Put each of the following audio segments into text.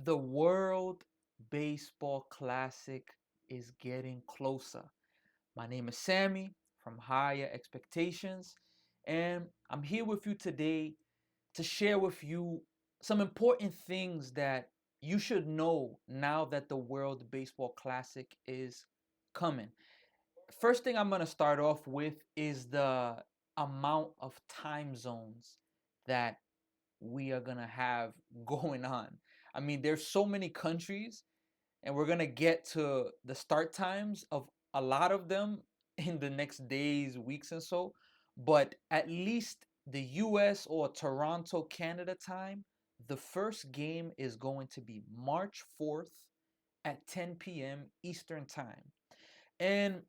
The World Baseball Classic is getting closer. My name is Sammy from Higher Expectations, and I'm here with you today to share with you some important things that you should know now that the World Baseball Classic is coming. First thing I'm going to start off with is the amount of time zones that we are going to have going on. I mean, there's so many countries, and we're going to get to the start times of a lot of them in the next days, weeks, and so. But at least the US or Toronto, Canada time, the first game is going to be March 4th at 10 p.m. Eastern time. And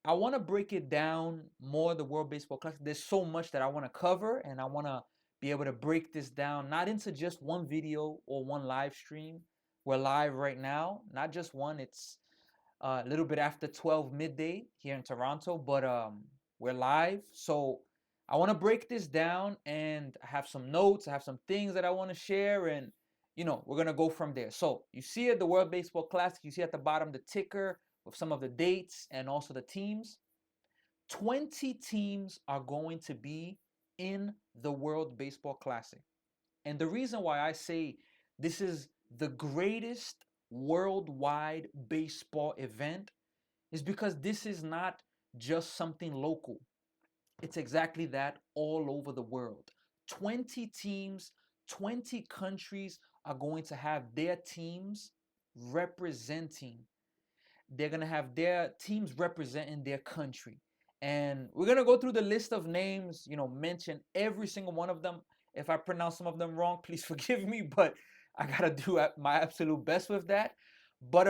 I want to break it down more, the World Baseball Classic. There's so much that I want to cover, and I want to be able to break this down, not into just one video or one live stream. We're live right now, not just one. It's a little bit after 12 midday here in Toronto, but we're live. So I want to break this down, and I have some notes. I have some things that I want to share, and we're gonna go from there. So you see it, the World Baseball Classic. You see at the bottom the ticker with some of the dates and also the teams. 20 teams are going to be in the World Baseball Classic. And the reason why I say this is the greatest worldwide baseball event is because this is not just something local. It's exactly that all over the world. 20 teams, 20 countries are going to have their teams representing. They're going to have their teams representing their country. And we're going to go through the list of names, mention every single one of them. If I pronounce some of them wrong, please forgive me, but I got to do my absolute best with that. But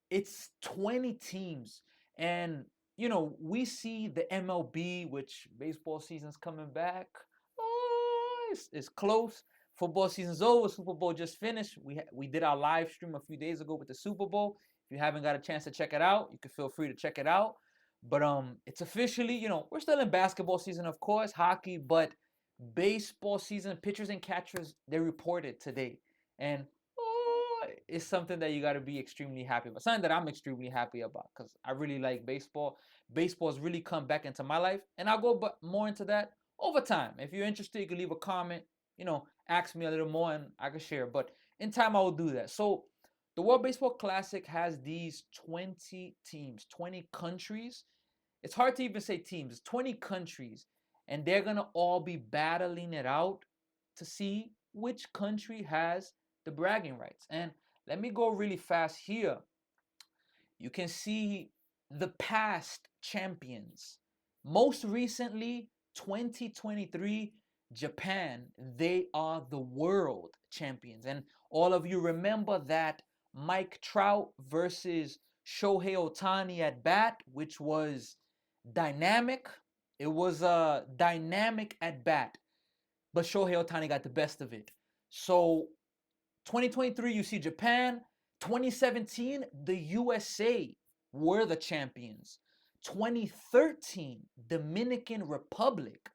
it's 20 teams, and we see the MLB, which baseball season's coming back. Oh, it's close. Football season's over. Super Bowl just finished. We did our live stream a few days ago with the Super Bowl. If you haven't got a chance to check it out, you can feel free to check it out. But it's officially, we're still in basketball season, of course, hockey, but baseball season, pitchers and catchers, they reported today. And it's something that you got to be extremely happy about. Something that I'm extremely happy about because I really like baseball. Baseball has really come back into my life, and I'll go more into that over time. If you're interested, you can leave a comment. Ask me a little more, and I can share. But in time, I will do that. So, the World Baseball Classic has these 20 teams, 20 countries. It's hard to even say teams. It's 20 countries, and they're gonna all be battling it out to see which country has the bragging rights. And let me go really fast here. You can see the past champions. Most recently, 2023, Japan. They are the world champions. And all of you remember that Mike Trout versus Shohei Ohtani at bat, which was dynamic. It was a dynamic at bat, but Shohei Ohtani got the best of it. So 2023, you see Japan. 2017, the USA were the champions. 2013, Dominican Republic,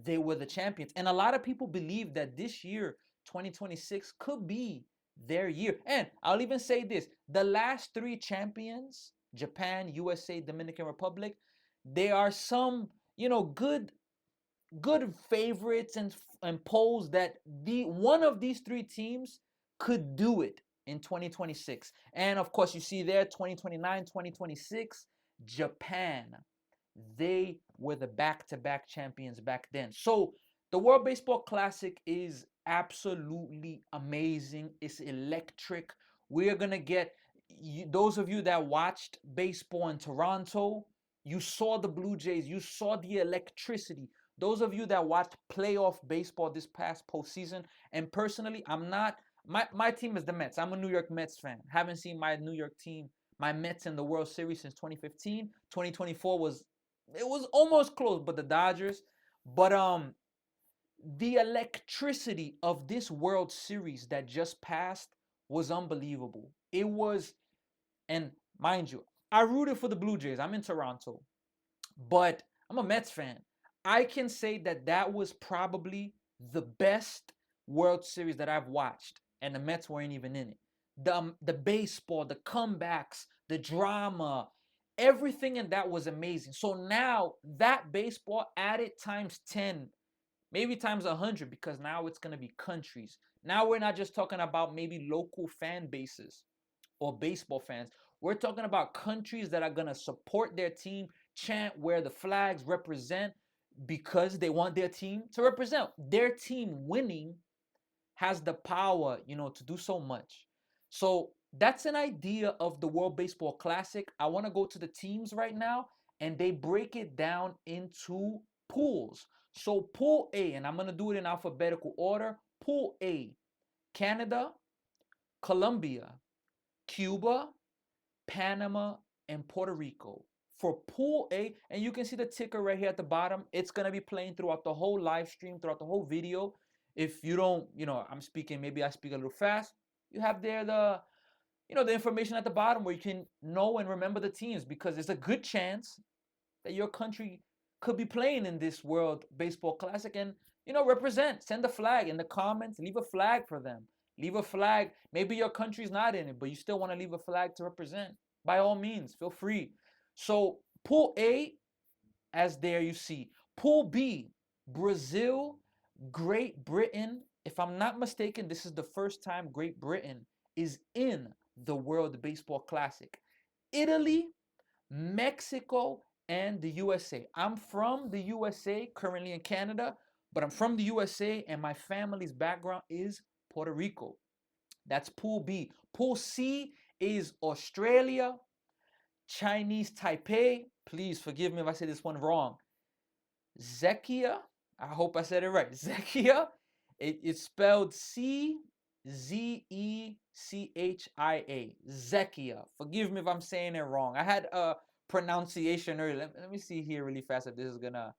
they were the champions. And a lot of people believe that this year, 2026, could be their year. And I'll even say this, the last three champions, Japan, USA, Dominican Republic, they are some, good favorites and polls that the one of these three teams could do it in 2026. And of course, you see there 2029, 2026, Japan. They were the back-to-back champions back then. So the World Baseball Classic is absolutely amazing. It's electric. We're going to get those of you that watched baseball in Toronto, you saw the Blue Jays, you saw the electricity. Those of you that watched playoff baseball this past postseason, and personally, I'm not, my team is the Mets. I'm a New York Mets fan. Haven't seen my New York team, my Mets in the World Series since 2015. 2024 was almost close, but the Dodgers. But the electricity of this World Series that just passed was unbelievable. It was, and mind you, I rooted for the Blue Jays. I'm in Toronto, but I'm a Mets fan. I can say that that was probably the best World Series that I've watched. and the Mets weren't even in it. The baseball, the comebacks, the drama, everything in that was amazing. So now that baseball added times 10, maybe times 100, because now it's going to be countries. Now we're not just talking about maybe local fan bases or baseball fans. We're talking about countries that are going to support their team, chant where the flags represent because they want their team to represent. Their team winning has the power, to do so much. So that's an idea of the World Baseball Classic. I want to go to the teams right now, and they break it down into pools. So Pool A, and I'm going to do it in alphabetical order. Pool A, Canada, Colombia, Cuba, Panama, and Puerto Rico. For Pool A, and you can see the ticker right here at the bottom. It's going to be playing throughout the whole live stream, throughout the whole video. If you don't, I'm speaking, maybe I speak a little fast. You have there the information at the bottom where you can know and remember the teams, because there's a good chance that your country could be playing in this World Baseball Classic, and represent. Send a flag in the comments. Leave a flag for them. Leave a flag. Maybe your country's not in it, but you still want to leave a flag to represent. By all means, feel free. So Pool A, as there you see. Pool B, Brazil, Great Britain. If I'm not mistaken, this is the first time Great Britain is in the World Baseball Classic. Italy, Mexico, and the USA. I'm from the USA, currently in Canada, but I'm from the USA, and my family's background is Puerto Rico. That's Pool B. Pool C is Australia, Chinese Taipei. Please forgive me if I say this one wrong. Czechia. I hope I said it right. Czechia. It's spelled Czechia. Czechia. Forgive me if I'm saying it wrong. I had a pronunciation earlier. Let me see here really fast if this is gonna.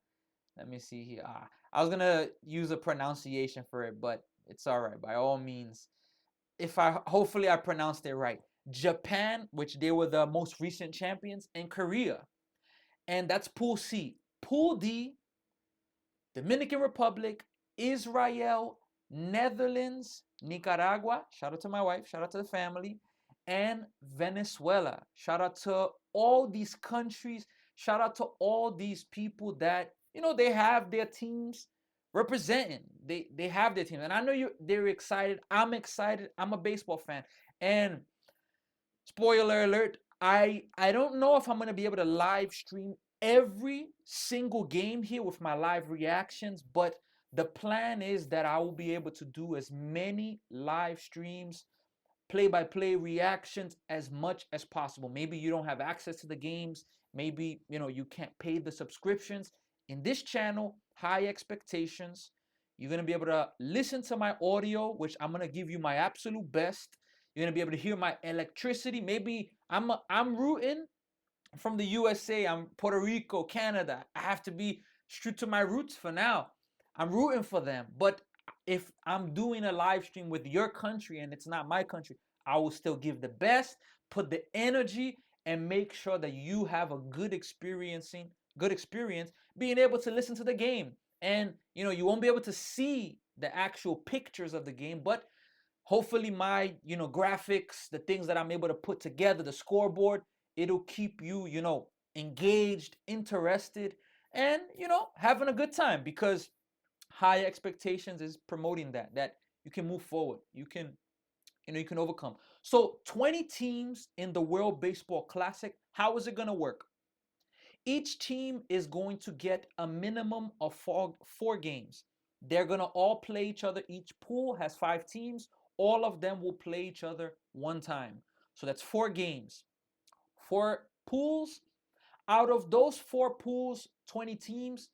Let me see here. I was gonna use a pronunciation for it, but it's all right. By all means, hopefully I pronounced it right. Japan, which they were the most recent champions, and Korea. And that's Pool C. Pool D, Dominican Republic, Israel, Netherlands, Nicaragua, shout out to my wife, shout out to the family, and Venezuela. Shout out to all these countries, shout out to all these people that, they have their teams representing. They have their teams. And I know they're excited. I'm excited. I'm a baseball fan. And spoiler alert, I don't know if I'm going to be able to live stream every single game here with my live reactions, but the plan is that I will be able to do as many live streams, play-by-play reactions as much as possible. Maybe you don't have access to the games, maybe you can't pay the subscriptions. In this channel, High Expectations, you're going to be able to listen to my audio, which I'm going to give you my absolute best. You're going to be able to hear my electricity. Maybe I'm rooting from the USA, I'm Puerto Rico, Canada. I have to be true to my roots for now. I'm rooting for them. But if I'm doing a live stream with your country and it's not my country, I will still give the best, put the energy, and make sure that you have a good experience being able to listen to the game. And you won't be able to see the actual pictures of the game, but hopefully my graphics, the things that I'm able to put together, the scoreboard, it'll keep you engaged, interested, and having a good time, because High Expectations is promoting that you can move forward, you can overcome. So 20 teams in the World Baseball Classic. How is it going to work? Each team is going to get a minimum of four games. They're going to all play each other. Each pool has 5 teams. All of them will play each other one time. So that's 4 games. 4 pools. Out of those 4 pools, 20 teams,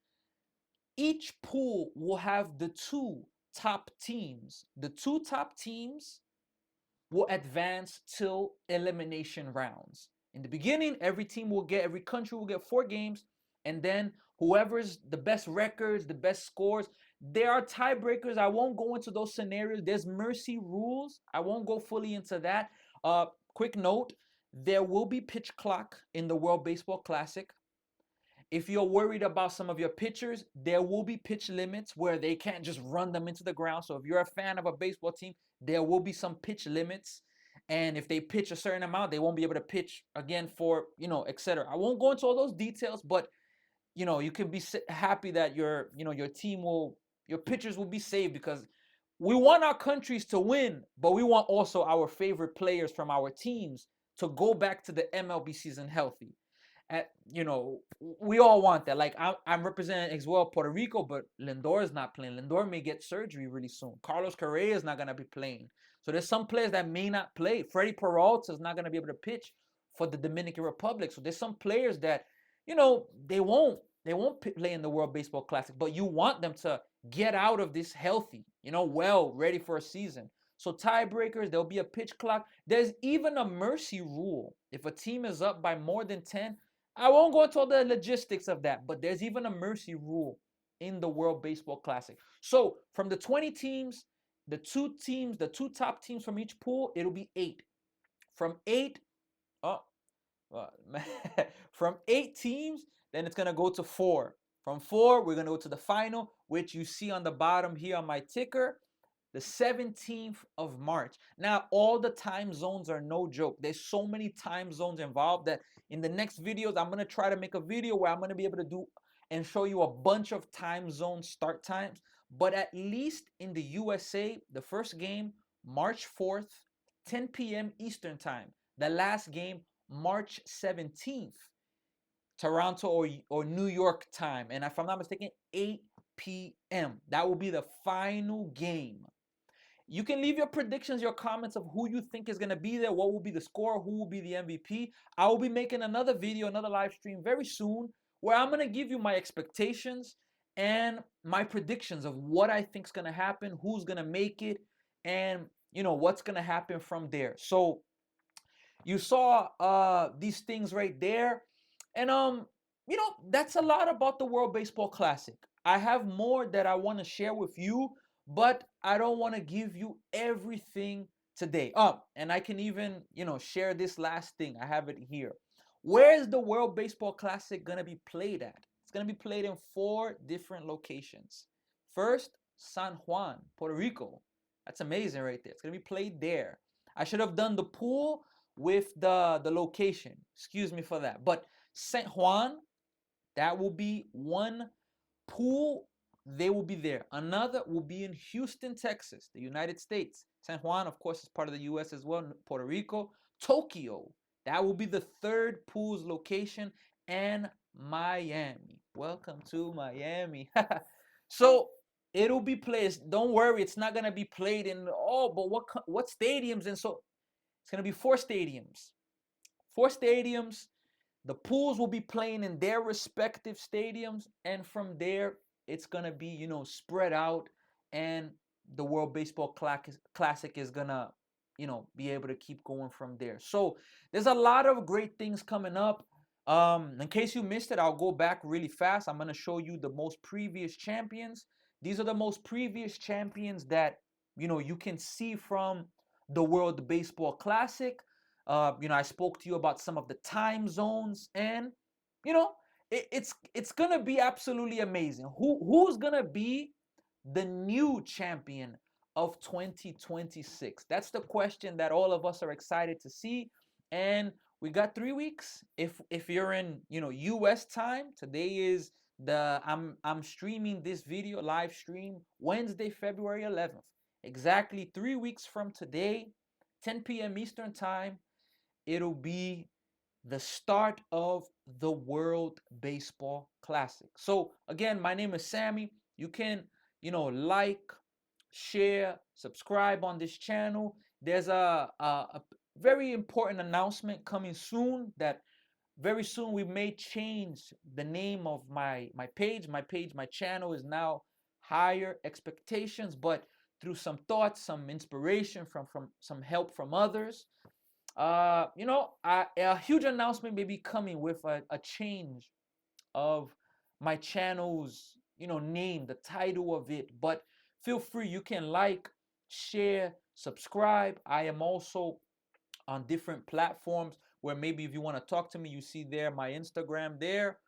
each pool will have the 2 top teams. The 2 top teams will advance till elimination rounds. In the beginning, every country will get 4 games, and then whoever's the best records, the best scores, there are tiebreakers. I won't go into those scenarios. There's mercy rules. I won't go fully into that. Quick note, there will be pitch clock in the World Baseball Classic. if you're worried about some of your pitchers, there will be pitch limits where they can't just run them into the ground. So if you're a fan of a baseball team, there will be some pitch limits. And if they pitch a certain amount, they won't be able to pitch again for, etc. I won't go into all those details, but you can be happy that your team will, your pitchers will be saved, because we want our countries to win, but we want also our favorite players from our teams to go back to the MLB season healthy. We all want that. Like I'm representing as well Puerto Rico, but Lindor is not playing. Lindor may get surgery really soon. Carlos Correa is not gonna be playing. So there's some players that may not play. Freddie Peralta is not gonna be able to pitch for the Dominican Republic. So there's some players that they won't play in the World Baseball Classic, but you want them to get out of this healthy, well, ready for a season. So tiebreakers, there'll be a pitch clock. There's even a mercy rule. If a team is up by more than 10, I won't go into all the logistics of that, but there's even a mercy rule in the World Baseball Classic. So from the 20 teams, the two top teams from each pool, it'll be 8. From 8, oh, from 8 teams, then it's gonna go to 4. From 4, we're gonna go to the final, which you see on the bottom here on my ticker, the 17th of March. Now, all the time zones are no joke. There's so many time zones involved that in the next videos, I'm gonna try to make a video where I'm gonna be able to do and show you a bunch of time zone start times. But at least in the USA, the first game, March 4th, 10 p.m. Eastern time. The last game, March 17th, Toronto or New York time. And if I'm not mistaken, 8 p.m. That will be the final game. You can leave your predictions, your comments of who you think is going to be there, what will be the score, who will be the MVP. I will be making another video, another live stream very soon where I'm going to give you my expectations and my predictions of what I think is going to happen, who's going to make it, and what's going to happen from there. So you saw these things right there. And that's a lot about the World Baseball Classic. I have more that I want to share with you, but I don't want to give you everything today. And I can even, share this last thing. I have it here. Where is the World Baseball Classic going to be played at? It's going to be played in 4 different locations. First, San Juan, Puerto Rico. That's amazing right there. It's going to be played there. I should have done the pool with the location. Excuse me for that. But San Juan, that will be one pool. They will be there. Another will be in Houston, Texas, the United States. San Juan, of course, is part of the U.S. as well. Puerto Rico, Tokyo. That will be the third pool's location, and Miami. Welcome to Miami. So it'll be played. Don't worry, it's not gonna be played in. Oh, but what stadiums? And so it's gonna be 4 stadiums. 4 stadiums. The pools will be playing in their respective stadiums, and from there, it's gonna be spread out, and the World Baseball Classic is gonna be able to keep going from there. So there's a lot of great things coming up. In case you missed it, I'll go back really fast. I'm gonna show you the most previous champions. These are the most previous champions that you can see from the World Baseball Classic. I spoke to you about some of the time zones, and it's gonna be absolutely amazing. Who's gonna be the new champion of 2026? That's the question that all of us are excited to see. And we got 3 weeks. If you're in US time, today is I'm streaming this video live stream Wednesday, February 11th. Exactly 3 weeks from today, 10 p.m. Eastern time, it'll be the start of the World Baseball Classic. So again, my name is Sammy. You can, like, share, subscribe on this channel. There's a very important announcement coming soon that very soon we may change the name of my page. My channel is now Higher Expectations, but through some thoughts, some inspiration from some help from others, a huge announcement may be coming with a change of my channel's name, the title of it. But feel free, you can like, share, subscribe. I am also on different platforms where maybe if you want to talk to me, you see there my Instagram there.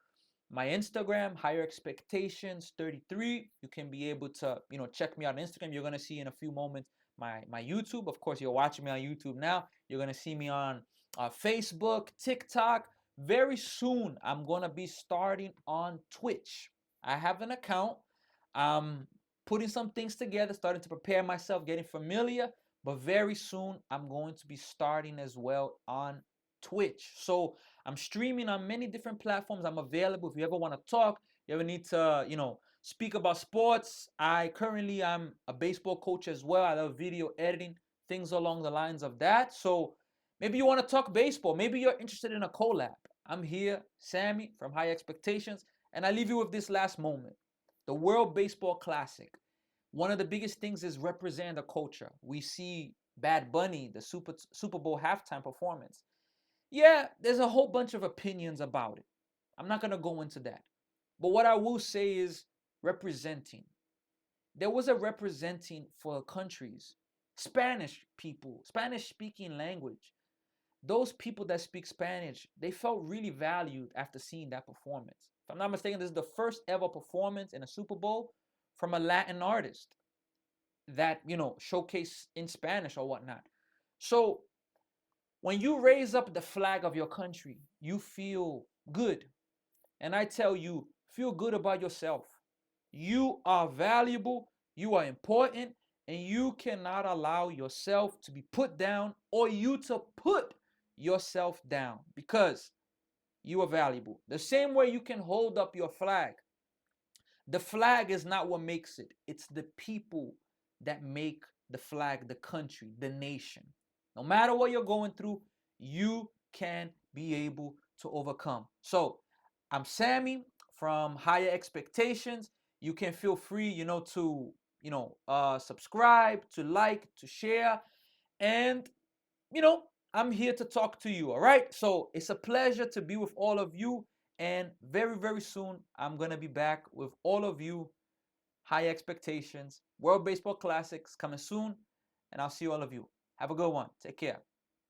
My Instagram, higher expectations 33. You can be able to, check me out on Instagram. You're gonna see in a few moments my YouTube. Of course, you're watching me on YouTube now. You're gonna see me on Facebook, TikTok. Very soon, I'm gonna be starting on Twitch. I have an account. I'm putting some things together, starting to prepare myself, getting familiar. But very soon, I'm going to be starting as well on Twitch. So I'm streaming on many different platforms. I'm available if you ever want to talk. You ever need to, speak about sports. I'm a baseball coach as well. I love video editing, things along the lines of that. So maybe you want to talk baseball. Maybe you're interested in a collab. I'm here, Sammy from High Expectations, and I leave you with this last moment. The World Baseball Classic. One of the biggest things is represent the culture. We see Bad Bunny, the Super Bowl halftime performance. Yeah, there's a whole bunch of opinions about it. I'm not going to go into that. But what I will say is representing. There was a representing for countries, Spanish people, Spanish speaking language. Those people that speak Spanish, they felt really valued after seeing that performance. If I'm not mistaken, this is the first ever performance in a Super Bowl from a Latin artist that, showcase in Spanish or whatnot. So when you raise up the flag of your country, you feel good. And I tell you, feel good about yourself. You are valuable, you are important, and you cannot allow yourself to be put down or you to put yourself down because you are valuable. The same way you can hold up your flag. The flag is not what makes it, it's the people that make the flag, the country, the nation. No matter what you're going through, you can be able to overcome. So, I'm Sammy from Higher Expectations. You can feel free, to subscribe, to like, to share, and you know, I'm here to talk to you. All right. So it's a pleasure to be with all of you. And very, very soon, I'm going to be back with all of you. High Expectations, World Baseball Classics coming soon. And I'll see all of you. Have a good one. Take care.